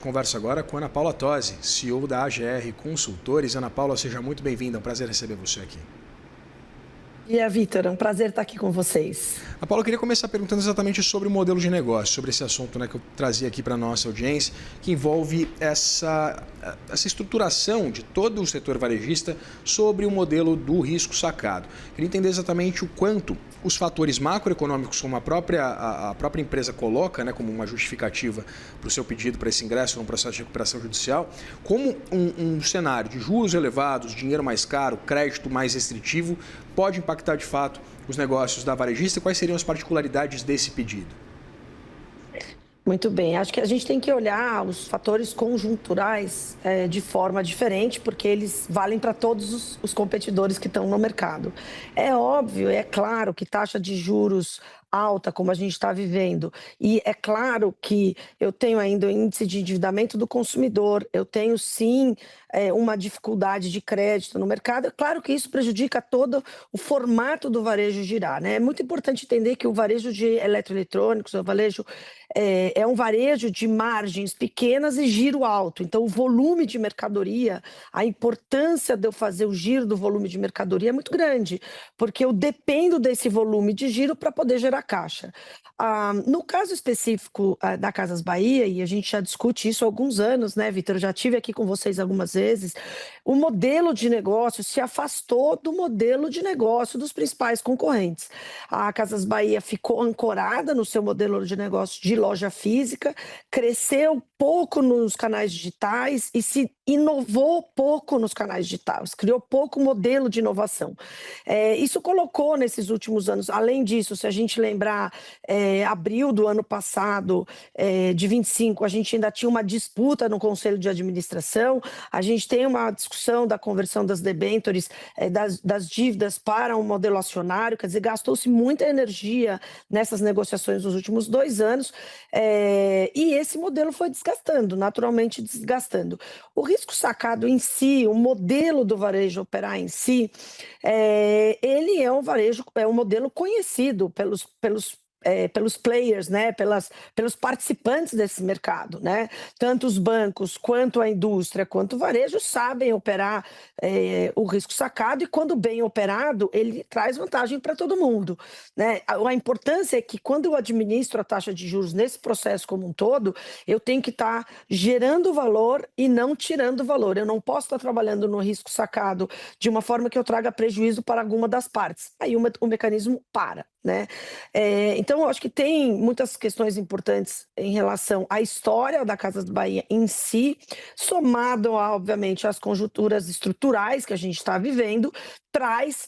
Converso agora com Ana Paula Tosi, CEO da AGR Consultores. Ana Paula, seja muito bem-vinda, é um prazer receber você aqui. E Vitor, é um prazer estar aqui com vocês. Ana Paula, eu queria começar perguntando exatamente sobre o modelo de negócio, sobre esse assunto, que eu trazia aqui para a nossa audiência, que envolve essa estruturação de todo o setor varejista sobre o modelo do risco sacado. Queria entender exatamente o quanto os fatores macroeconômicos, como a própria empresa coloca, como uma justificativa para o seu pedido para esse ingresso num processo de recuperação judicial, como um cenário de juros elevados, dinheiro mais caro, crédito mais restritivo, pode impactar de fato os negócios da varejista e quais seriam as particularidades desse pedido? Muito bem, acho que a gente tem que olhar os fatores conjunturais de forma diferente, porque eles valem para todos os competidores que estão no mercado. É óbvio, é claro que taxa de juros alta, como a gente está vivendo, e é claro que eu tenho ainda o índice de endividamento do consumidor, eu tenho sim uma dificuldade de crédito no mercado, é claro que isso prejudica todo o formato do varejo girar, né? É muito importante entender que o varejo de eletroeletrônicos, o varejo é um varejo de margens pequenas e giro alto. Então, o volume de mercadoria, a importância de eu fazer o giro do volume de mercadoria é muito grande, porque eu dependo desse volume de giro para poder gerar caixa. No caso específico da Casas Bahia, e a gente já discute isso há alguns anos, né, Vitor? Eu já estive aqui com vocês algumas vezes, o modelo de negócio se afastou do modelo de negócio dos principais concorrentes. A Casas Bahia ficou ancorada no seu modelo de negócio de loja física, cresceu pouco nos canais digitais e se inovou pouco nos canais digitais, criou pouco modelo de inovação. Isso colocou nesses últimos anos, além disso, se a gente lembrar, abril do ano passado, de 25, a gente ainda tinha uma disputa no Conselho de Administração, a gente tem uma discussão da conversão das debêntures, das dívidas para um modelo acionário, quer dizer, gastou-se muita energia nessas negociações nos últimos 2 anos, e esse modelo foi desgastando, naturalmente desgastando. O risco sacado em si, o modelo do varejo operar em si, ele é um varejo, é um modelo conhecido pelos players, né, pelos participantes desse mercado, né? Tanto os bancos, quanto a indústria, quanto o varejo sabem operar o risco sacado e, quando bem operado, ele traz vantagem para todo mundo, né? A importância é que, quando eu administro a taxa de juros nesse processo como um todo, eu tenho que estar gerando valor e não tirando valor. Eu não posso estar trabalhando no risco sacado de uma forma que eu traga prejuízo para alguma das partes. Aí o mecanismo para, né? Então, eu acho que tem muitas questões importantes em relação à história da Casas Bahia em si, somado, obviamente, às conjunturas estruturais que a gente está vivendo, traz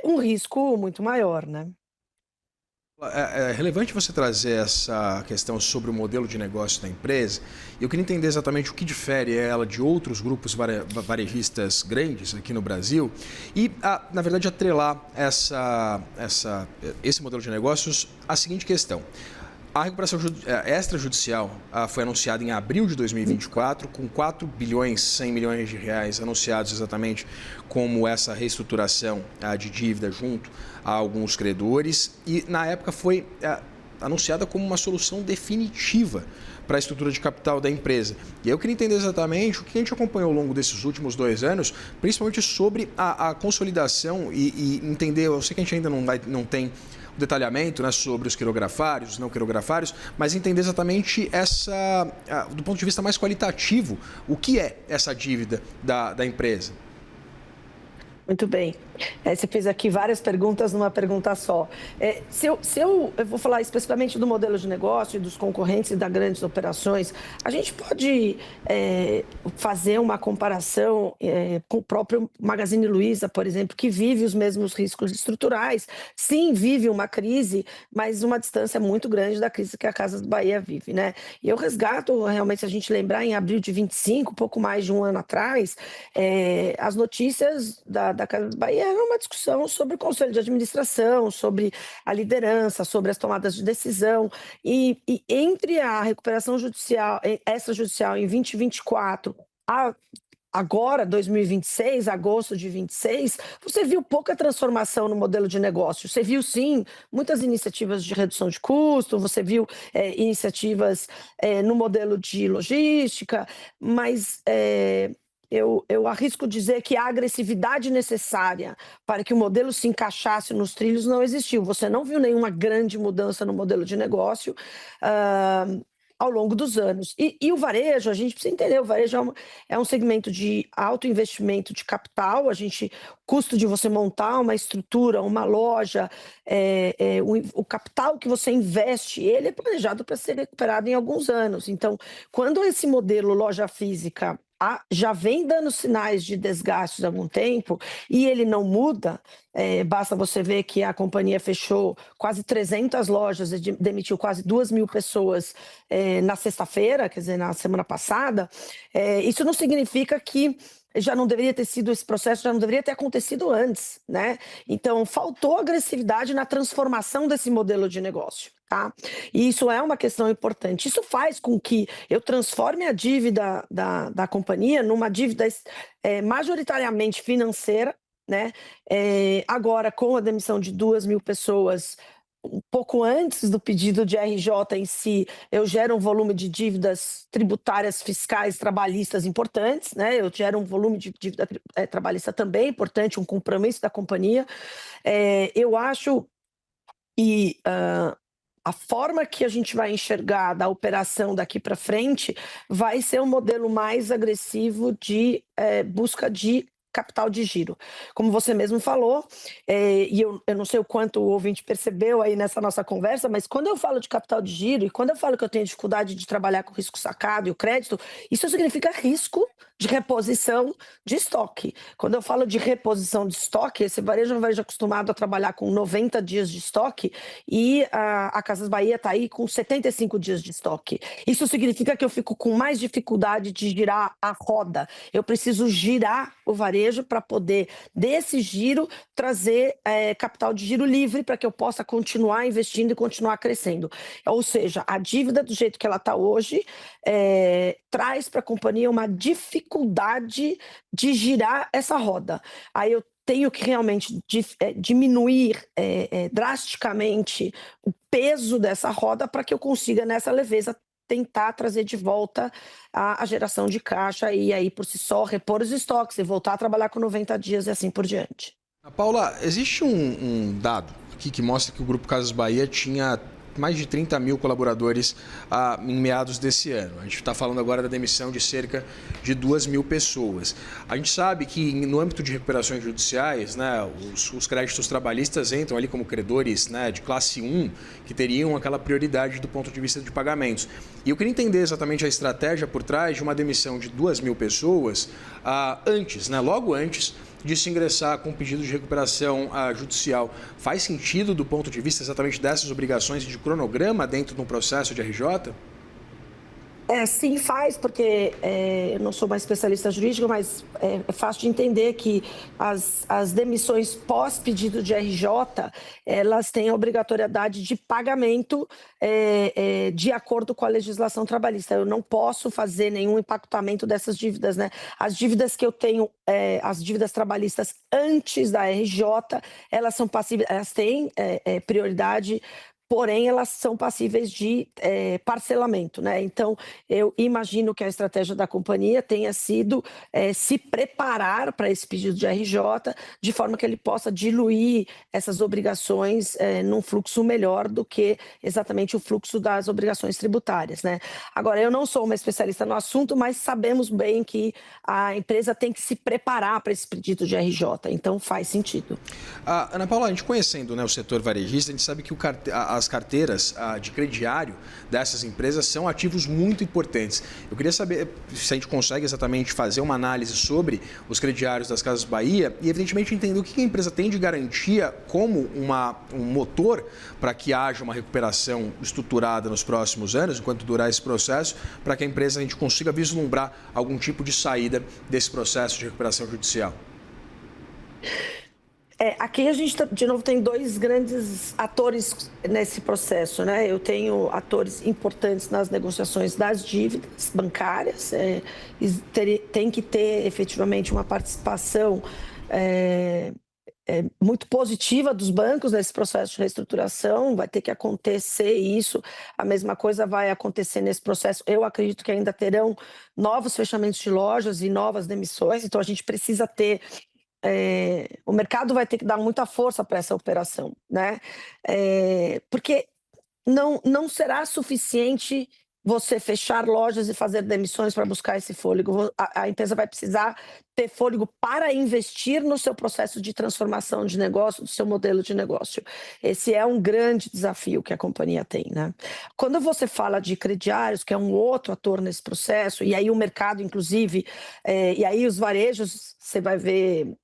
um risco muito maior, né? É relevante você trazer essa questão sobre o modelo de negócio da empresa. Eu queria entender exatamente o que difere ela de outros grupos varejistas grandes aqui no Brasil e, na verdade, atrelar esse modelo de negócios à seguinte questão. A recuperação extrajudicial foi anunciada em abril de 2024, com 4 bilhões 100 milhões de reais anunciados exatamente como essa reestruturação de dívida junto a alguns credores. E, na época, foi anunciada como uma solução definitiva para a estrutura de capital da empresa. E eu queria entender exatamente o que a gente acompanhou ao longo desses últimos 2 anos, principalmente sobre a consolidação e entender, eu sei que a gente ainda não tem o detalhamento, sobre os quirografários, os não quirografários, mas entender exatamente do ponto de vista mais qualitativo, o que é essa dívida da empresa. Muito bem. Você fez aqui várias perguntas numa pergunta só. Eu vou falar especificamente do modelo de negócio e dos concorrentes e das grandes operações. A gente pode fazer uma comparação com o próprio Magazine Luiza, por exemplo, que vive os mesmos riscos estruturais. Sim, vive uma crise, mas uma distância muito grande da crise que a Casas Bahia vive, né? E eu resgato, realmente, se a gente lembrar, em abril de 25, pouco mais de um ano atrás, as notícias da Casas Bahia era uma discussão sobre o conselho de administração, sobre a liderança, sobre as tomadas de decisão. E entre a recuperação judicial, extrajudicial em 2024, agora, 2026, agosto de 26, você viu pouca transformação no modelo de negócio. Você viu, sim, muitas iniciativas de redução de custo, você viu iniciativas no modelo de logística, mas eu arrisco dizer que a agressividade necessária para que o modelo se encaixasse nos trilhos não existiu. Você não viu nenhuma grande mudança no modelo de negócio ao longo dos anos. E o varejo, a gente precisa entender, o varejo é um segmento de alto investimento de capital, custo de você montar uma estrutura, uma loja, o capital que você investe, ele é planejado para ser recuperado em alguns anos. Então, quando esse modelo loja física já vem dando sinais de desgastes há algum tempo e ele não muda, basta você ver que a companhia fechou quase 300 lojas e demitiu quase 2.000 pessoas na sexta-feira, quer dizer, na semana passada. Isso não significa que já não deveria ter sido esse processo, já não deveria ter acontecido antes, né? Então, faltou agressividade na transformação desse modelo de negócio, tá? E isso é uma questão importante. Isso faz com que eu transforme a dívida da companhia numa dívida majoritariamente financeira, né? Agora, com a demissão de 2.000 pessoas, um pouco antes do pedido de RJ em si, eu gero um volume de dívidas tributárias, fiscais, trabalhistas importantes, né? Eu gero um volume de dívida trabalhista também importante, um compromisso da companhia. Eu acho que a forma que a gente vai enxergar da operação daqui para frente vai ser um modelo mais agressivo de busca de capital de giro. Como você mesmo falou, e eu não sei o quanto o ouvinte percebeu aí nessa nossa conversa, mas quando eu falo de capital de giro e quando eu falo que eu tenho dificuldade de trabalhar com risco sacado e o crédito, isso significa risco de reposição de estoque. Quando eu falo de reposição de estoque, esse varejo é um varejo acostumado a trabalhar com 90 dias de estoque e a Casas Bahia está aí com 75 dias de estoque. Isso significa que eu fico com mais dificuldade de girar a roda. Eu preciso girar o varejo para poder, desse giro, trazer capital de giro livre para que eu possa continuar investindo e continuar crescendo. Ou seja, a dívida do jeito que ela está hoje traz para a companhia uma dificuldade de girar essa roda. Aí eu tenho que realmente diminuir drasticamente o peso dessa roda para que eu consiga, nessa leveza, tentar trazer de volta a geração de caixa e aí, por si só, repor os estoques e voltar a trabalhar com 90 dias e assim por diante. Paula, existe um dado aqui que mostra que o Grupo Casas Bahia tinha mais de 30 mil colaboradores em meados desse ano. A gente está falando agora da demissão de cerca de 2.000 pessoas. A gente sabe que no âmbito de recuperações judiciais, né, os créditos trabalhistas entram ali como credores, né, de classe 1, que teriam aquela prioridade do ponto de vista de pagamentos. E eu queria entender exatamente a estratégia por trás de uma demissão de 2.000 pessoas antes, né, logo antes de se ingressar com pedido de recuperação judicial. Faz sentido do ponto de vista exatamente dessas obrigações e de cronograma dentro de um processo de RJ? Sim, faz, porque eu não sou uma especialista jurídica, mas é fácil de entender que as demissões pós-pedido de RJ, elas têm a obrigatoriedade de pagamento de acordo com a legislação trabalhista. Eu não posso fazer nenhum empactamento dessas dívidas, né? As dívidas que eu tenho, as dívidas trabalhistas antes da RJ, elas são passíveis, elas têm prioridade, porém elas são passíveis de parcelamento, né? Então, eu imagino que a estratégia da companhia tenha sido se preparar para esse pedido de RJ, de forma que ele possa diluir essas obrigações num fluxo melhor do que exatamente o fluxo das obrigações tributárias, né? Agora, eu não sou uma especialista no assunto, mas sabemos bem que a empresa tem que se preparar para esse pedido de RJ, então faz sentido. Ana Paula, a gente conhecendo, né, o setor varejista, a gente sabe que as carteiras de crediário dessas empresas são ativos muito importantes. Eu queria saber se a gente consegue exatamente fazer uma análise sobre os crediários das Casas Bahia e, evidentemente, entender o que a empresa tem de garantia como um motor para que haja uma recuperação estruturada nos próximos anos, enquanto durar esse processo, para que a gente consiga vislumbrar algum tipo de saída desse processo de recuperação judicial. Aqui a gente, de novo, tem dois grandes atores nesse processo, né? Eu tenho atores importantes nas negociações das dívidas bancárias, tem que ter efetivamente uma participação muito positiva dos bancos nesse processo de reestruturação, vai ter que acontecer isso, a mesma coisa vai acontecer nesse processo. Eu acredito que ainda terão novos fechamentos de lojas e novas demissões, então a gente precisa ter o mercado vai ter que dar muita força para essa operação, né? Porque não será suficiente você fechar lojas e fazer demissões para buscar esse fôlego. A empresa vai precisar ter fôlego para investir no seu processo de transformação de negócio, do seu modelo de negócio. Esse é um grande desafio que a companhia tem, né? Quando você fala de crediários, que é um outro ator nesse processo, e aí o mercado, inclusive, e aí os varejos, você vai ver.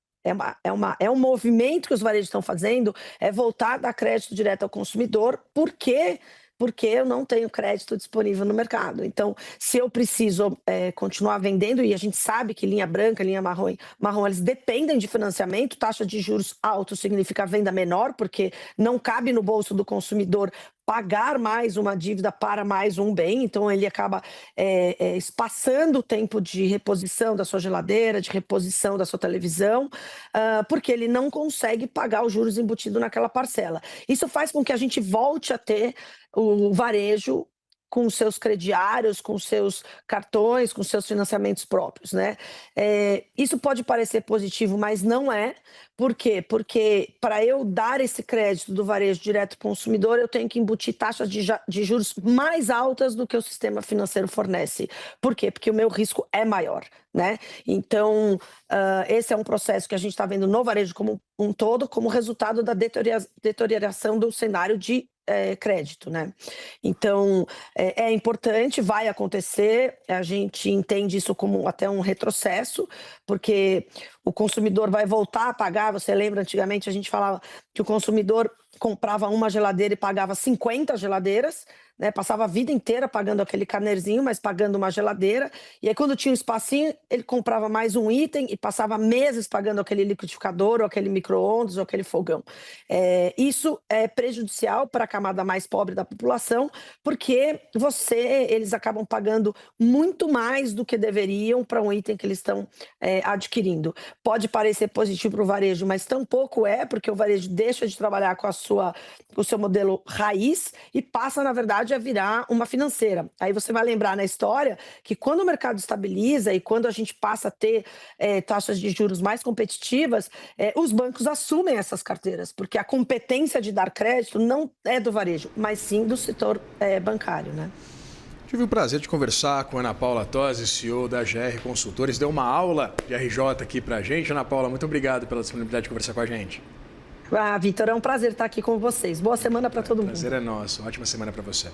É um movimento que os varejos estão fazendo, é voltar a dar crédito direto ao consumidor. Por quê? Porque eu não tenho crédito disponível no mercado. Então, se eu preciso continuar vendendo, e a gente sabe que linha branca, linha marrom, eles dependem de financiamento, taxa de juros alto significa venda menor, porque não cabe no bolso do consumidor pagar mais uma dívida para mais um bem, então ele acaba espaçando o tempo de reposição da sua geladeira, de reposição da sua televisão, porque ele não consegue pagar os juros embutidos naquela parcela. Isso faz com que a gente volte a ter o varejo com seus crediários, com seus cartões, com seus financiamentos próprios, né? Isso pode parecer positivo, mas não é. Por quê? Porque para eu dar esse crédito do varejo direto ao consumidor, eu tenho que embutir taxas de juros mais altas do que o sistema financeiro fornece. Por quê? Porque o meu risco é maior, né? Então, esse é um processo que a gente está vendo no varejo como um todo, como resultado da deterioração do cenário de crédito, né? Então, é importante, vai acontecer, a gente entende isso como até um retrocesso, porque o consumidor vai voltar a pagar. Você lembra, antigamente a gente falava que o consumidor comprava uma geladeira e pagava 50 geladeiras, né? Passava a vida inteira pagando aquele carnêzinho, mas pagando uma geladeira, e aí quando tinha um espacinho, ele comprava mais um item e passava meses pagando aquele liquidificador, ou aquele micro-ondas, ou aquele fogão. Isso é prejudicial para a camada mais pobre da população, porque eles acabam pagando muito mais do que deveriam para um item que eles estão adquirindo. Pode parecer positivo para o varejo, mas tampouco é, porque o varejo deixa de trabalhar com o seu modelo raiz e passa, na verdade, a virar uma financeira. Aí você vai lembrar na história que quando o mercado estabiliza e quando a gente passa a ter taxas de juros mais competitivas, os bancos assumem essas carteiras, porque a competência de dar crédito não é do varejo, mas sim do setor bancário, né? Tive o prazer de conversar com a Ana Paula Tosi, CEO da GR Consultores. Deu uma aula de RJ aqui pra gente. Ana Paula, muito obrigado pela disponibilidade de conversar com a gente. Vitor, é um prazer estar aqui com vocês. Boa semana para todo mundo. Prazer é nosso. Ótima semana para você.